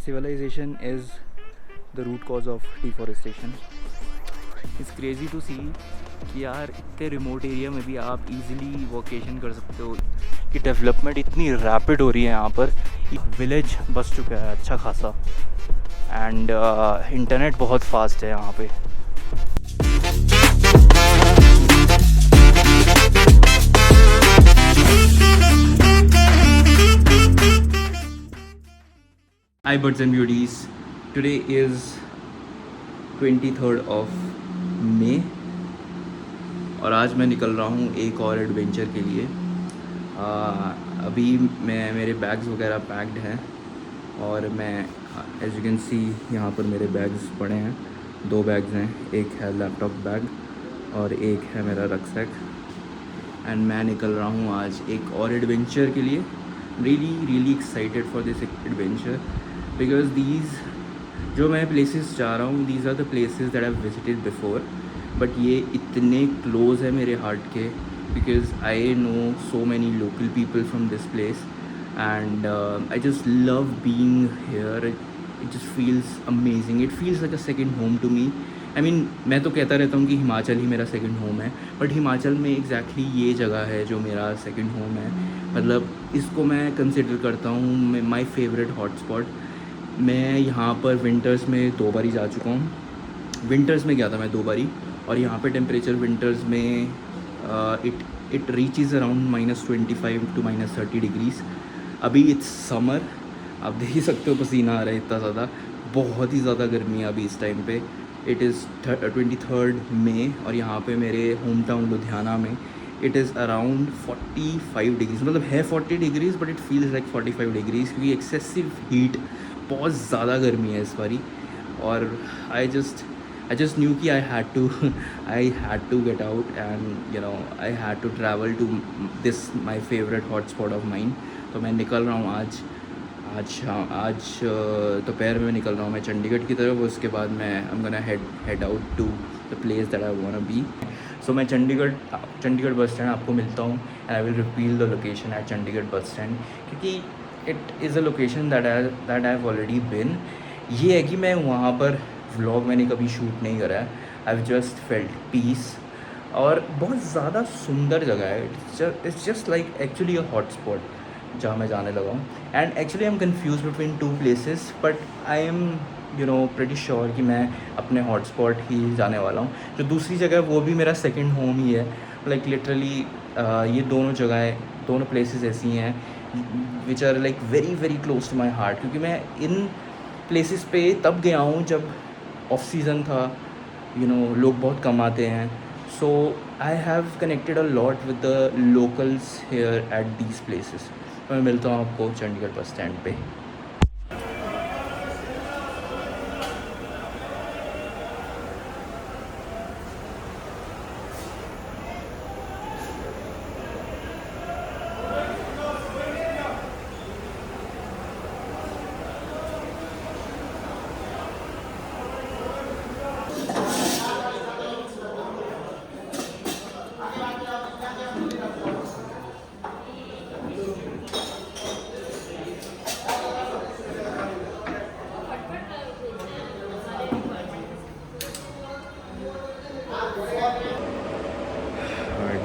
civilization is the root cause of deforestation. It's crazy to see कि यार इतने remote area में भी आप इजीली वोकेशन कर सकते हो, कि डेवलपमेंट इतनी रैपिड हो रही है यहाँ पर. विलेज बस चुका है अच्छा खासा, एंड इंटरनेट बहुत फास्ट है यहाँ पे. Hi birds and beauties, today is 23rd of May और आज मैं निकल रहा हूँ एक और एडवेंचर के लिए. अभी मेरे बैग्स वगैरह पैक्ड हैं और मैं एज यू कैन सी यहाँ पर मेरे बैग्स पड़े हैं. 2 बैग्स हैं, एक है लैपटॉप बैग और एक है मेरा रक्सैक. एंड मैं निकल रहा हूँ आज एक और एडवेंचर के लिए. Really excited for this adventure because these जो मैं प्लेसेस जा रहा हूँ, these are the places that I have visited before, but ये इतने क्लोज है मेरे हार्ट के because I know so many local people from this place and I just love being here. It just feels amazing, it feels like a second home to me. I mean मैं तो कहता रहता हूँ कि हिमाचल ही मेरा second home है, but Himachal में exactly ये जगह है जो मेरा सेकंड होम है. मतलब इसको मैं कंसिडर करता हूँ माय फेवरेट हॉटस्पॉट. मैं यहाँ पर विंटर्स में 2 बारी जा चुका हूँ. विंटर्स में गया था मैं 2 बारी और यहाँ पे टेम्परेचर विंटर्स में इट रीचेज़ अराउंड -25 to -30 डिग्रीज़. अभी इट्स समर, आप देख ही सकते हो पसीना आ रहा है इतना ज़्यादा. बहुत ही ज़्यादा गर्मी है अभी इस टाइम पे. इट इज़ 23rd मई और यहाँ पे मेरे होम टाउन लुधियाना में इट इज़ अराउंड 45 डिग्रीज़. मतलब है 40 degrees but it feels like 45 degrees क्योंकि एक्सेसिव हीट, बहुत ज़्यादा गर्मी है इस बारी. और आई जस्ट न्यू कि I had to get out and you know I had to travel to this my favourite hotspot of mine. तो मैं निकल रहा हूँ आज दोपहर में निकल रहा हूँ मैं चंडीगढ़ की तरफ. उसके बाद मैं I am gonna head out to the place that I want be. So मैं चंडीगढ़ बस स्टैंड आपको मिलता हूँ and I will reveal the location at Chandigarh bus stand क्योंकि it is a location that I have already been. ये है कि मैं वहाँ पर व्लॉग मैंने कभी शूट नहीं करा है. I have just felt peace और बहुत ज़्यादा सुंदर जगह है. It's just like actually a hotspot जहाँ मैं जाने लगा हूँ. And actually I am confuse between 2 places but I am pretty sure कि मैं अपने हॉटस्पॉट ही जाने वाला हूँ. जो दूसरी जगह है वो भी मेरा सेकंड होम ही है. लाइक लिटरली ये दोनों प्लेसेस ऐसी हैं which are like very close to my heart क्योंकि मैं इन प्लेसेस पे तब गया हूँ जब ऑफ सीज़न था. लोग बहुत कम आते हैं. So I have connected a lot with the locals here at these places. मैं मिलता हूँ आपको चंडीगढ़ बस स्टैंड पे.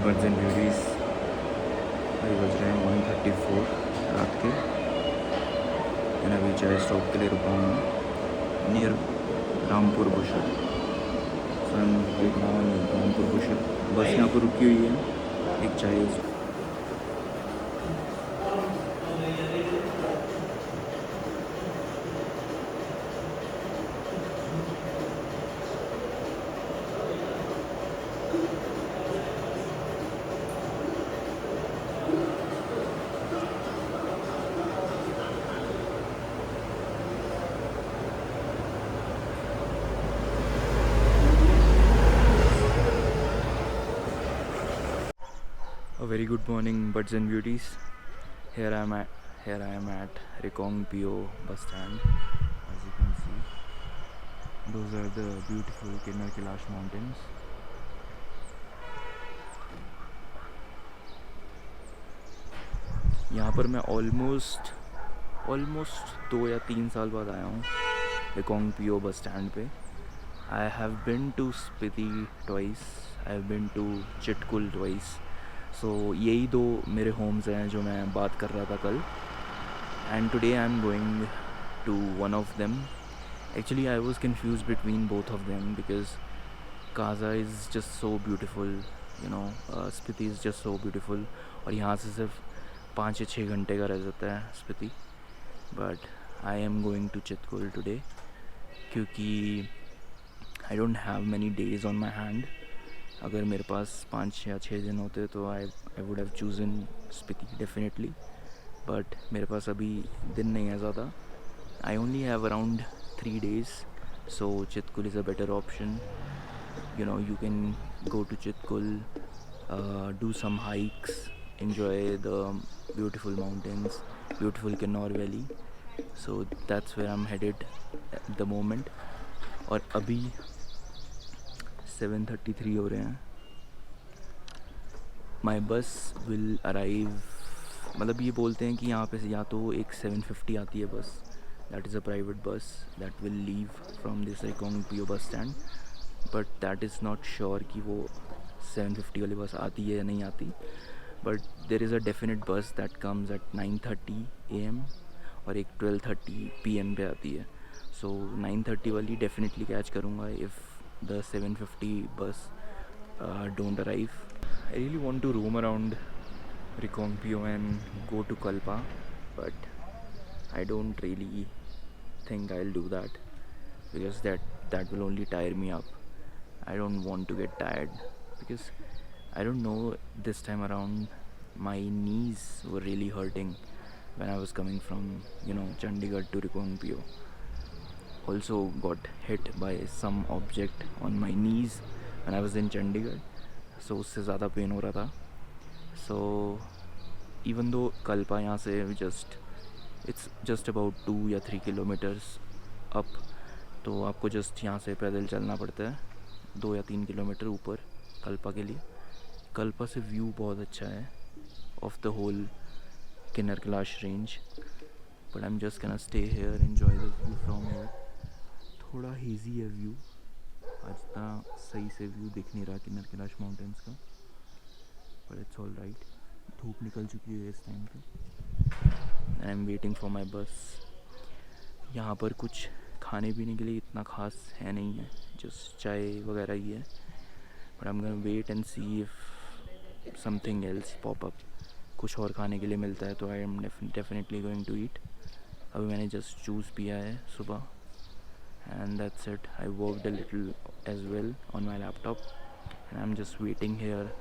बर्ड्स एंड ब्यूटीज़ अभी बज रहे हैं 1:34 रात के. मैंने अभी चाय स्टॉप के लिए रुका हूँ near Rampur Bushehr. Rampur Bushehr बस यहाँ पर रुकी हुई है. एक चाय A very good morning, birds and beauties. Here I am at Rekong PO bus stand. As you can see, those are the beautiful Kinnar Kailash mountains. यहाँ पर मैं ऑलमोस्ट ऑलमोस्ट 2 या 3 साल बाद आया हूँ रिकोंग पियो बस स्टैंड पे। I have been to Spiti twice, I have been to Chitkul twice. So यही दो मेरे होम्स हैं जो मैं बात कर रहा था कल। And today I am going to one of them. Actually I was confuse between both of them because Kaza is just so beautiful, you know, Spiti is just so beautiful. और यहाँ से सिर्फ 5 या 6 घंटे का रह जाता है Spiti. But I am going to Chitkul today क्योंकि I don't have many days on my hand. अगर मेरे पास 5 या 6 दिन होते तो I would have chosen Spiti definitely. But मेरे पास अभी दिन नहीं है ज़्यादा। I only have around 3 days, so Chitkul is a better option. You know, you can go to Chitkul, do some hikes, enjoy the beautiful mountains, beautiful Kinnaur Valley. So that's where I'm headed at the moment. और अभी 7:33 हो रहे हैं। My bus will arrive, मतलब ये बोलते हैं कि यहाँ पे से या तो एक 7:50 आती है बस, that is a private bus that will leave from this Rekong Pio bus stand, but that is not sure कि वो 7:50 वाली बस आती है या नहीं आती। but there is a definite bus that comes at 9:30 AM और एक 12:30 PM पे आती है। so 9:30 वाली definitely catch करूँगा if the 7:50 bus don't arrive. I really want to roam around Rekong Pio and go to Kalpa, but I don't really think I'll do that because that will only tire me up. I don't want to get tired because I don't know, this time around my knees were really hurting when I was coming from, you know, Chandigarh to Rekong Pio. Also got hit by some object on my knees when I was in Chandigarh, so उससे ज़्यादा pen हो रहा था। so even though Kalpa यहाँ से it's just about 2 या 3 kilometers up, तो आपको जस्ट यहाँ से पैदल चलना पड़ता है 2 या 3 किलोमीटर ऊपर कल्पा के लिए। कल्पा से व्यू बहुत अच्छा है of the whole Kinnaur Kailash range, but I am just can stay here, enjoy the view from here. थोड़ा हेजी है व्यू, आज इतना सही से व्यू दिख नहीं रहा किन्नर कैलाश माउंटेन्स का, बट इट्स ऑल राइट। धूप निकल चुकी है इस टाइम पे। I am waiting for my bus. यहाँ पर कुछ खाने पीने के लिए इतना ख़ास है नहीं है, जस्ट चाय वगैरह ही है, but I am gonna wait and see if something else pop up. कुछ और खाने के लिए मिलता है तो I am definitely going to eat. अभी मैंने जस्ट जूस पिया है सुबह and that's it. I worked a little as well on my laptop and I am just waiting here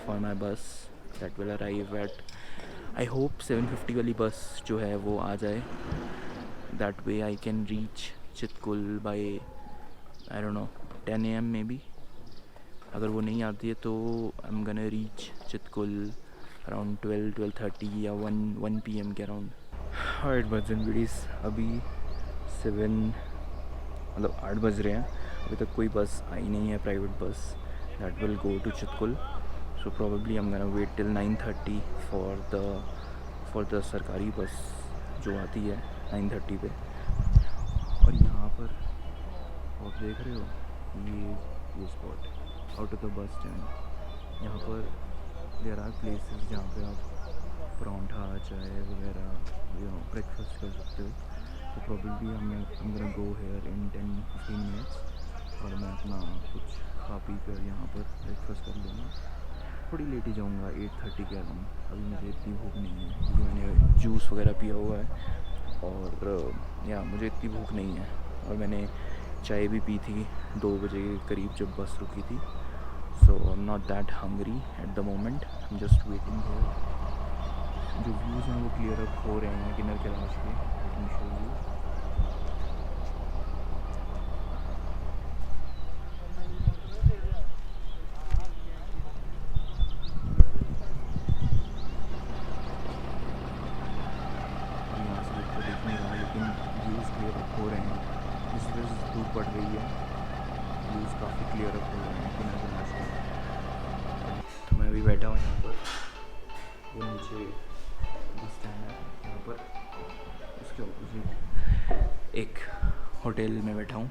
for my bus that will arrive at, I hope 7:50 वाली बस जो है वो आ जाए। That way I can reach Chitkul by I don't know 10 AM maybe. अगर वो नहीं आती है तो I'm gonna reach Chitkul around 12:30 या 1 PM के अराउंड। Alright बज एंड बीडीज, अभी 8 बज रहे हैं, अभी तक कोई बस आई नहीं है, private bus that will go to Chitkul. So probably I'm gonna wait till 9:30 for the सरकारी बस जो आती है 9:30 पे। और यहाँ पर आप देख रहे हो ये spot out of the bus stand, यहाँ पर देयर आर प्लेसेस जहाँ पे आप परांठा चाय वगैरह ब्रेकफास्ट कर सकते हो। तो probably I'm gonna go here in 10-15 minutes और मैं अपना कुछ खा पी कर यहाँ पर ब्रेकफास्ट कर लूँगा। थोड़ी लेट ही जाऊँगा 8:30 के अराउंड। अभी मुझे इतनी भूख नहीं है क्योंकि मैंने जूस वगैरह पिया हुआ है और या मुझे इतनी भूख नहीं है। और मैंने चाय भी पी थी 2 बजे के करीब जब बस रुकी थी। So I am not that hungry at the moment, I am just waiting here. जो व्यूज़ हैं वो क्लियर अप हो रहे हैं किन्नर कैलाश के, आई कैन शो यू। हो रहे हैं इस वजह से धूप पड़ रही है, व्यूज़ काफ़ी क्लियर अप हो रहे हैं किन्नर कैलाश का। तो मैं अभी बैठा हूँ यहाँ पर, वो नीचे बस स्टैंड है यहाँ पर, उसके ऑपोजिट एक होटल में बैठा हूँ,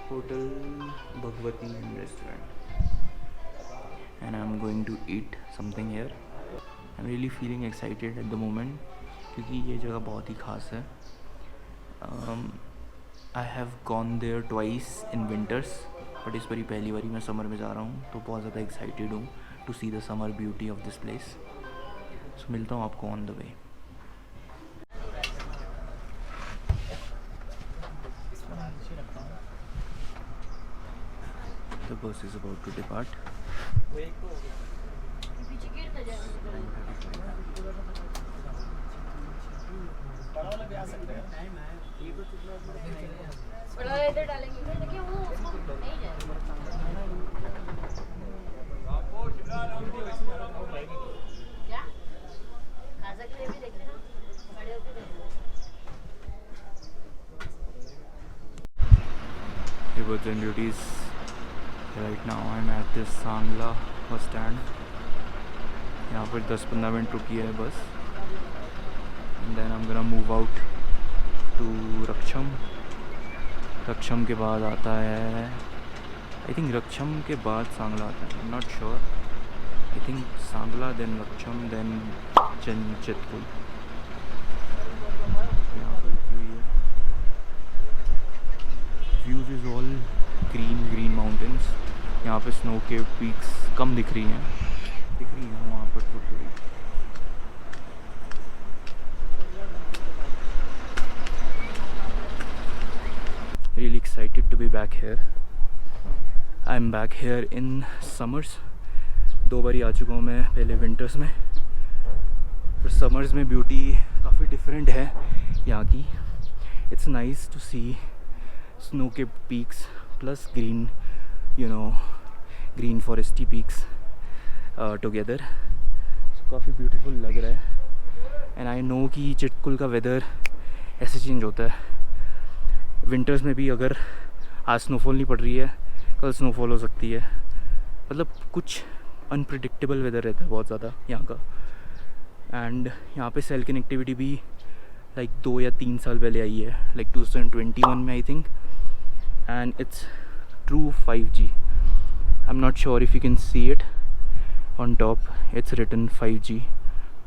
hotel Bhagwati restaurant, and I am going to eat something here. I am really feeling excited at the moment, क्योंकि ये जगह बहुत ही ख़ास है। I have gone there twice in winters, but इस बारी पहली बारी मैं समर में जा रहा हूँ, तो बहुत ज़्यादा एक्साइटेड हूँ to see the summer beauty of this place. So मिलता हूँ आपको on the way. The bus is about to depart. इधर डालेंगे, देखिए वो उसको नहीं जाएगा। क्या खा सकते भी देख लेना, खड़े होके देख लो। Hey birds and beauties, right now I'm at this Sangla bus stand. यहाँ पर 10-15 मिनट रुकी है बस, and then I'm gonna move out to Raksham. Raksham के बाद आता है, आई थिंक रक्षम के बाद सांगला आता है, I am not sure. I think Sangla, then Rakcham, then Chitkul. यहाँ पर views is all green mountains. यहाँ पे स्नो के पीक्स कम दिख रही हैं वहाँ पर थोड़ी। Really excited to be back here. I'm back here in summers. 2 बारी आ चुका हूँ मैं, पहले विंटर्स में, पर समर्स में ब्यूटी काफ़ी डिफरेंट है यहाँ की। It's nice to see snow capped peaks plus green foresty peaks together. So काफ़ी ब्यूटीफुल लग रहा है। एंड आई नो कि चिटकुल का वेदर ऐसे चेंज होता है, विंटर्स में भी अगर आज स्नोफॉल नहीं पड़ रही है, कल स्नोफॉल हो सकती है। मतलब कुछ अनप्रिडिक्टेबल वेदर रहता है बहुत ज़्यादा यहाँ का। एंड यहाँ पे सेल कनेक्टिविटी भी लाइक 2 या 3 साल पहले आई है, लाइक 2021 में I think, and it's true 5G। I am not sure if you can see it on top, it's written 5G,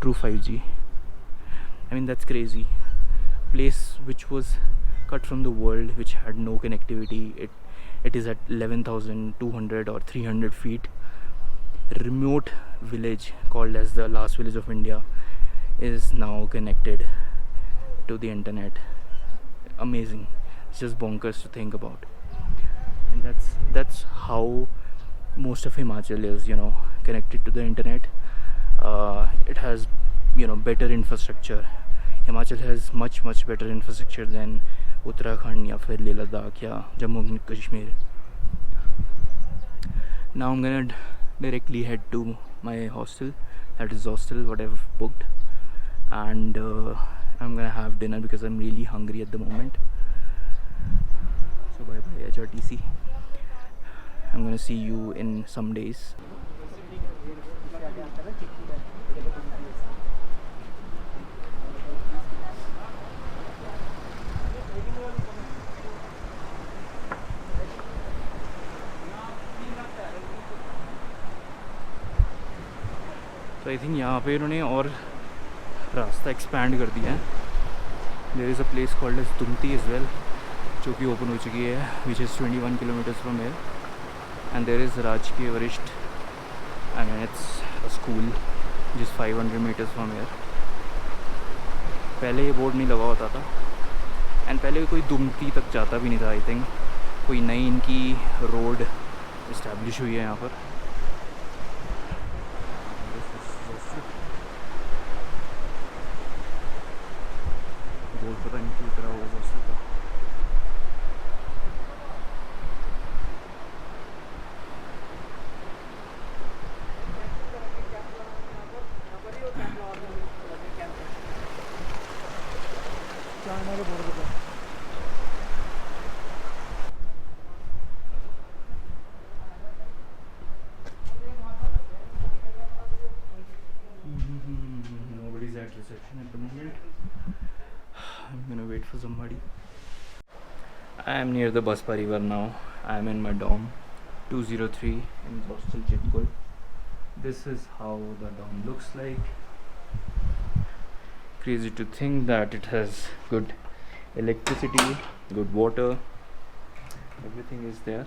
true 5G। I mean that's crazy. Place which was cut from the world, which had no connectivity. It is at 11,200 or 300 feet. Remote village called as the last village of India is now connected to the internet. Amazing. It's just bonkers to think about. And that's how most of Himachal is, connected to the internet. It has better infrastructure. Himachal has much better infrastructure than Uttarakhand या फिर Leh Ladakh या Jammu and Kashmir. Now I'm gonna directly head to my hostel, that is hostel what I've booked, and I'm gonna have dinner because I'm really hungry at the moment. So bye HRTC. I'm gonna see you in some days. तो I think यहाँ पे इन्होंने और रास्ता expand कर दिया है। There is a place called as Dumti is well, जो कि ओपन हो चुकी है, which is 21 kilometres from here. And there is राजकीय वरिष्ठ, एंड इट्स अ स्कूल जिस 500 मीटर्स फ्रॉम हियर। पहले ये बोर्ड नहीं लगा होता था, एंड पहले कोई दुमती तक जाता भी नहीं था। आई थिंक कोई नई इनकी रोड इस्टेब्लिश हुई है यहाँ पर। बोर्ड पता नहीं क्यों तरह होगा हॉस्टल का। Nobody's at reception at the moment. gonna wait for somebody. I am near the Baspa River now. I am in my dorm 203 in hostel Chitkul. This is how the dorm looks like. Crazy to think that it has good electricity, good water, everything is there.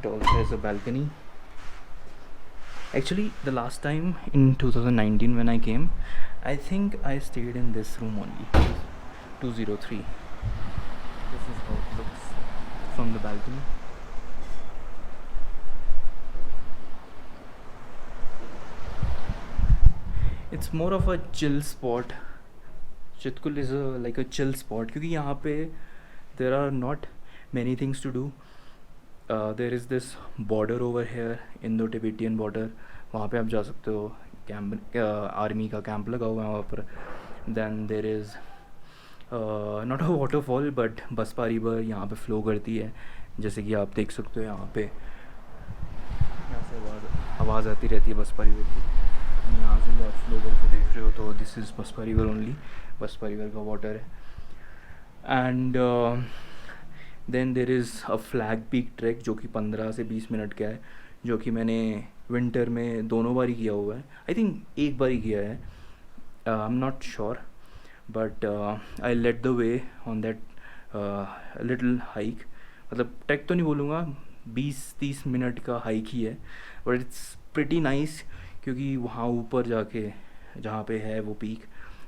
It also has a balcony. Actually, the last time in 2019 when I came, I think I stayed in this room only, 203. This is how it looks from the balcony. It's more of a chill spot. Chitkul is like a chill spot क्योंकि यहाँ पे there are not many things to do. There is this border over here, Indo-Tibetan border. वहाँ पे आप जा सकते हो. Camp army का कैंप लगा हुआ है वहाँ पर. Then there is not a waterfall but Baspa river यहाँ पे फ्लो करती है, जैसे कि आप देख सकते हो. यहाँ पे यहाँ से आवाज़ आती रहती है बसपा रिवर की. यहाँ से आप फ्लो करके देख रहे हो तो this is Baspa river only. Baspa river का वाटर है. And then there is a flag peak track जो कि 15 से 20 मिनट का है, जो कि मैंने विंटर में दोनों बार ही किया हुआ है. आई थिंक एक बार ही किया है, I am not sure, but I let the way on that little hike. मतलब ट्रैक तो नहीं बोलूँगा, 20-30 मिनट का हाइक ही है, बट इट्स प्रिटी नाइस क्योंकि वहाँ ऊपर जाके जहाँ पे है वो पीक,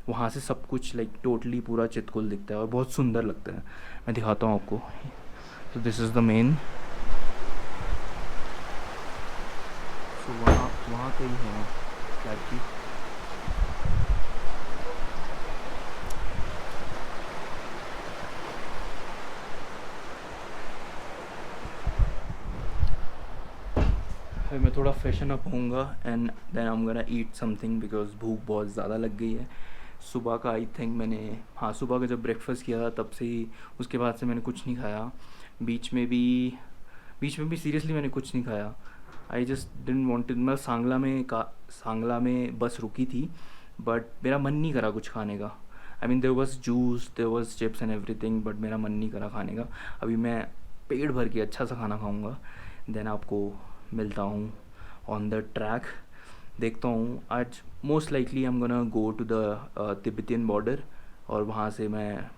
वहाँ से सब कुछ लाइक टोटली पूरा चितकुल दिखता है और बहुत सुंदर लगता है. मैं दिखाता हूँ आपको. तो this is the main. So वहाँ कहीं है फ्लैग पीक. मैं थोड़ा फ्रेशन अप होऊंगा and then I am gonna eat something because भूख बहुत ज़्यादा लग गई है. सुबह का आई थिंक मैंने सुबह का जब ब्रेकफास्ट किया था तब से ही, उसके बाद से मैंने कुछ नहीं खाया. बीच में भी सीरियसली मैंने कुछ नहीं खाया. I just didn't wanted. मैं सांगला में बस रुकी थी बट मेरा मन नहीं करा कुछ खाने का. I mean there was juice, there was chips and everything, but मेरा मन नहीं करा खाने का. अभी मैं पेट भर के अच्छा सा खाना खाऊँगा, देन आपको मिलता हूँ ऑन द ट्रैक. देखता हूँ आज most likely I am gonna go to the Tibetan border और वहाँ से मैं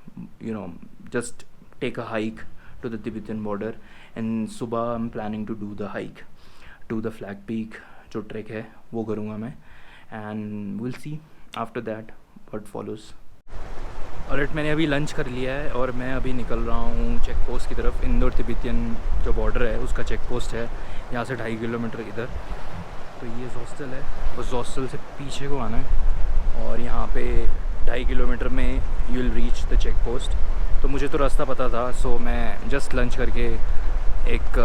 just take a hike to the Tibetan border and सुबह I am planning to do the hike to the flag peak. जो track है वो करूँगा मैं and will see after that what follows. और मैंने अभी लंच कर लिया है और मैं अभी निकल रहा हूँ चेक पोस्ट की तरफ. इंदो तिब्बतियन जो बॉर्डर है उसका चेक पोस्ट है यहाँ से 2.5 किलोमीटर इधर. तो ये हॉस्टल है, उस हॉस्टल से पीछे को आना है और यहाँ पे 2.5 किलोमीटर में you will reach the check post. तो मुझे तो रास्ता पता था, सो मैं जस्ट लंच करके एक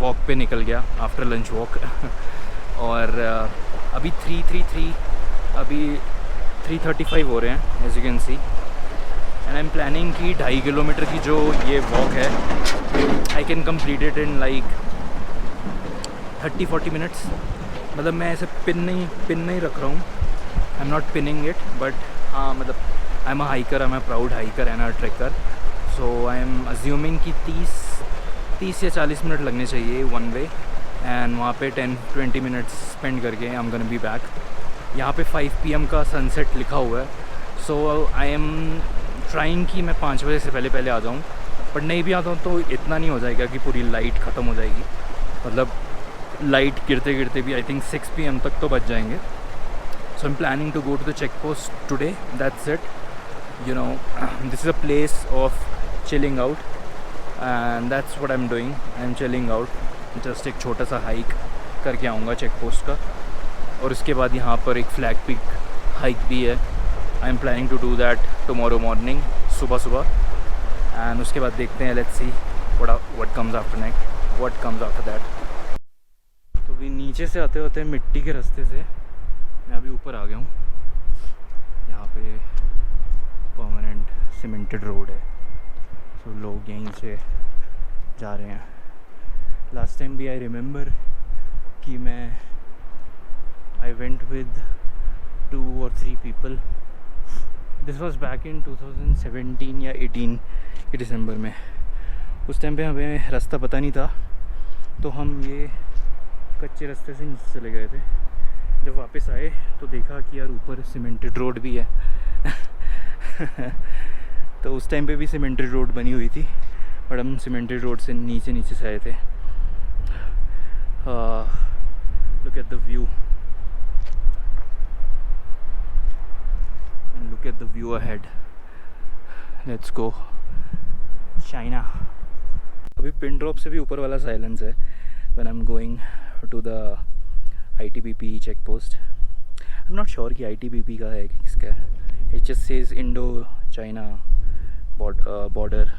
वॉक पे निकल गया, आफ्टर लंच वॉक. और अभी 3:35 हो रहे हैं as you can see. And I am planning कि 2.5 किलोमीटर की जो ये वॉक है I can complete it in like 30-40 minutes. मतलब मैं ऐसे पिन नहीं रख रहा हूँ, I am not pinning it, but हाँ मतलब I am a hiker, I am a proud hiker and a trekker. So I am assuming कि 30 या 40 मिनट लगने चाहिए वन वे एंड वहाँ पे 10-20 मिनट्स स्पेंड करके आई एम गोना बी बैक. यहाँ पे 5 PM का सनसेट लिखा हुआ है. सो आई एम ट्राइंग कि मैं 5 बजे से पहले आ जाऊँ, बट नहीं भी आता हूँ तो इतना नहीं हो जाएगा कि पूरी लाइट ख़त्म हो जाएगी. मतलब लाइट गिरते भी आई थिंक 6 PM तक तो बच जाएंगे. So I am planning to go to the check post today. That's it. This is a place of chilling out and that's what I am doing. I am chilling out. Just एक छोटा सा hike करके आऊँगा check post का और उसके बाद यहाँ पर एक फ्लैग पिक हाइक भी है. I am planning to do that tomorrow morning, सुबह एंड उसके बाद देखते हैं, let's see what comes after that. तो भी नीचे से आते होते मिट्टी के रास्ते से मैं अभी ऊपर आ गया हूँ. यहाँ पे परमानेंट सीमेंटेड रोड है, तो लोग यहीं से जा रहे हैं. लास्ट टाइम भी आई रिमेंबर कि I went with 2 or 3 people this was back in 2017 या 18 के दिसंबर में। उस टाइम पे हमें रास्ता पता नहीं था, तो हम ये कच्चे रास्ते से नीचे चले गए थे। जब वापस आए तो देखा कि यार ऊपर सीमेंटेड रोड भी है। तो उस टाइम पे भी सीमेंटेड रोड बनी हुई थी, बट हम सीमेंटेड रोड से नीचे से आए थे। Look at the view and look at the view ahead. Let's go China. अभी पिन ड्रॉप से भी ऊपर वाला साइलेंस है when I am going to the ITBP check post. I am not sure कि ITBP का है कि किसका है। It just says Indo China border.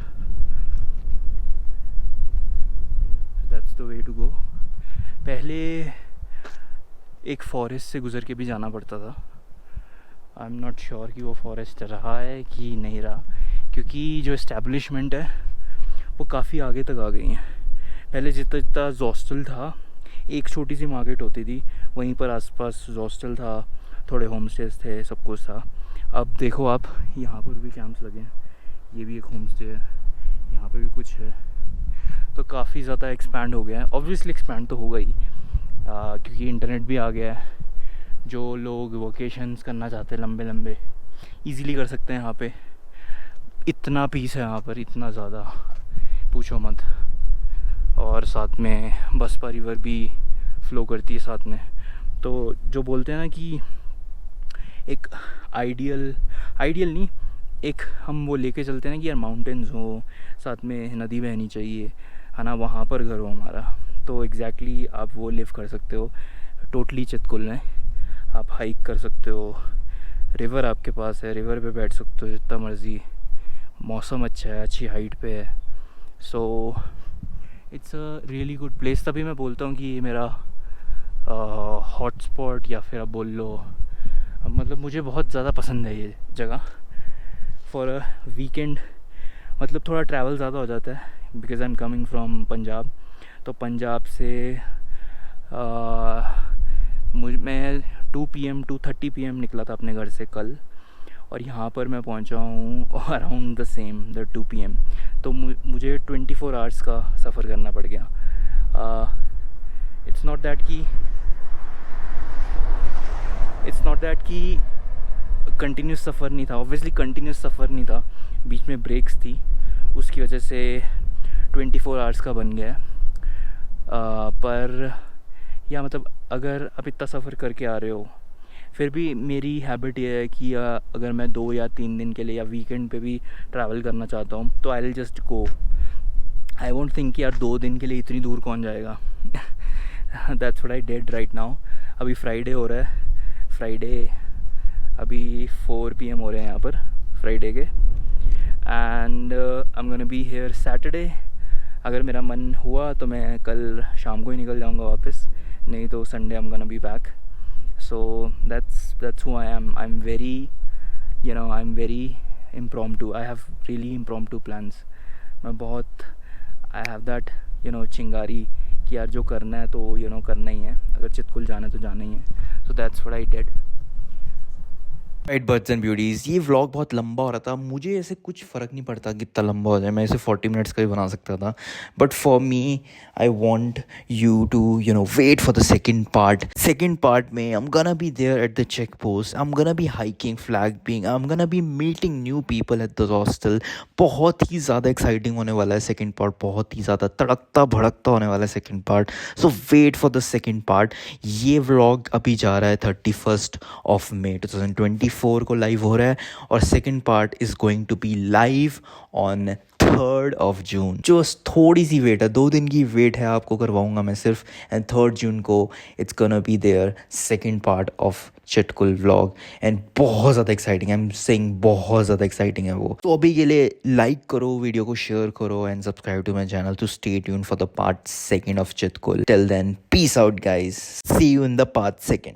That's the way to go. पहले एक फॉरेस्ट से गुज़र के भी जाना पड़ता था। आई एम नॉट श्योर कि वो फॉरेस्ट रहा है कि नहीं रहा, क्योंकि जो इस्टेब्लिशमेंट है वो काफ़ी आगे तक आ गई हैं। पहले जितना हॉस्टल था, एक छोटी सी मार्केट होती थी, वहीं पर आसपास हॉस्टल था, थोड़े होम स्टेज थे, सब कुछ था। अब देखो आप, यहाँ पर भी कैंप्स लगे हैं। ये भी एक होम स्टे है, यहाँ पे भी कुछ है। तो काफ़ी ज़्यादा एक्सपैंड हो गया है। ऑब्वियसली एक्सपैंड तो होगा ही, क्योंकि इंटरनेट भी आ गया है। जो लोग वोकेशंस करना चाहते हैं लंबे लंबे, इजीली कर सकते हैं यहाँ पे। इतना पीस है यहाँ पर, इतना ज़्यादा पूछो मत। और साथ में बसपा रिवर भी फ़्लो करती है साथ में। तो जो बोलते हैं ना कि एक आइडियल नहीं, एक हम वो लेके चलते हैं ना कि यार माउंटेन्स हो, साथ में नदी बहनी चाहिए, है ना, वहाँ पर घर हो हमारा। तो एग्जैक्टली आप वो लिव कर सकते हो टोटली चितकुल में। आप हाइक कर सकते हो, रिवर आपके पास है, रिवर पे बैठ सकते हो जितना मर्ज़ी, मौसम अच्छा है, अच्छी हाइट पे है। So it's a really good place. तभी मैं बोलता हूँ कि ये मेरा हॉट स्पॉट, या फिर आप बोल लो, मतलब मुझे बहुत ज़्यादा पसंद है ये जगह फॉर अ वीकेंड। मतलब थोड़ा ट्रैवल ज़्यादा हो जाता है, because I am coming from Punjab. तो पंजाब से मैं 2:30 PM निकला था अपने घर से कल, और यहाँ पर मैं पहुँचा हूँ around the same the 2 PM। तो मुझे 24 आवर्स का सफ़र करना पड़ गया। इट्स नॉट दैट कि कंटिन्यूस सफ़र नहीं था। ऑब्वियसली कंटिन्यूस सफ़र नहीं था, बीच में ब्रेक्स थी, उसकी वजह से 24 आवर्स का बन गया। पर या मतलब अगर आप इतना सफ़र करके आ रहे हो, फिर भी मेरी हैबिट ये है कि अगर मैं 2 या 3 दिन के लिए या वीकेंड पे भी ट्रैवल करना चाहता हूँ तो I will just go. I won't think कि यार 2 दिन के लिए इतनी दूर कौन जाएगा। That's what I did right now. अभी फ्राइडे हो रहा है, फ्राइडे अभी 4 PM हो रहे हैं यहाँ पर फ्राइडे के। And I am gonna be here Saturday. अगर मेरा मन हुआ तो मैं कल शाम को ही निकल जाऊँगा वापस, नहीं तो Sunday I am gonna be back. So that's who I am. I'm very impromptu. I have really impromptu plans. मैं बहुत I have that चिंगारी कि यार जो करना है तो करना ही है। अगर चितकुल जाना है तो जाना ही है। So that's what I did. Right birds and beauties, ये व्लॉग बहुत लंबा हो रहा था। मुझे ऐसे कुछ फ़र्क नहीं पड़ता कितना लंबा हो जाए, मैं इसे 40 मिनट्स का भी बना सकता था। But for me I want you to wait for the second part में I am gonna be there at the check post, I am gonna be hiking, flag being, I am gonna be meeting new people at the hostel. बहुत ही ज़्यादा exciting होने वाला है second part, बहुत ही ज़्यादा तड़कता भड़कता होने वाला है second part. So wait for the second part. ये व्लॉग अभी जा रहा है 31 May 2024 को लाइव हो रहा है, और second part is going to be live on 3rd June। जो थोड़ी सी वेट है, 2 दिन की वेट है, आपको करवाऊंगा मैं सिर्फ। एंड 3rd June को it's gonna be there second part of Chitkul vlog, and बहुत ज़्यादा एक्साइटिंग, आई एम सेइंग बहुत ज़्यादा एक्साइटिंग है वो। तो अभी के लिए लाइक करो, वीडियो को शेयर करो, and subscribe to my channel to stay tuned for the part 2 of Chitkul. Till then, peace out guys, see you in the part 2।